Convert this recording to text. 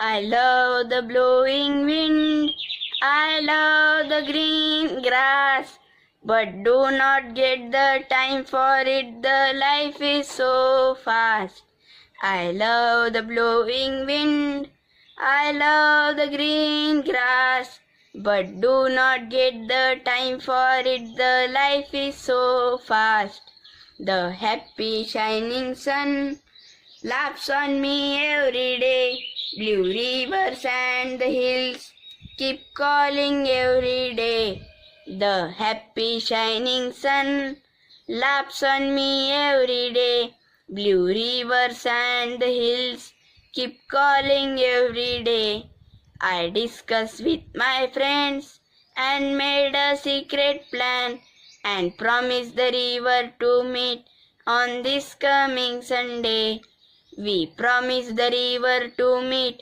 I love the blowing wind, I love the green grass, but do not get the time for it, the life is so fast. I love the blowing wind, I love the green grass, but do not get the time for it, the life is so fast. The happy shining sun laughs on me every day. Blue rivers and the hills keep calling every day. The happy shining sun laughs on me every day. Blue rivers and the hills keep calling every day. I discussed with my friends and made a secret plan and promised the river to meet on this coming Sunday. We promised the river to meet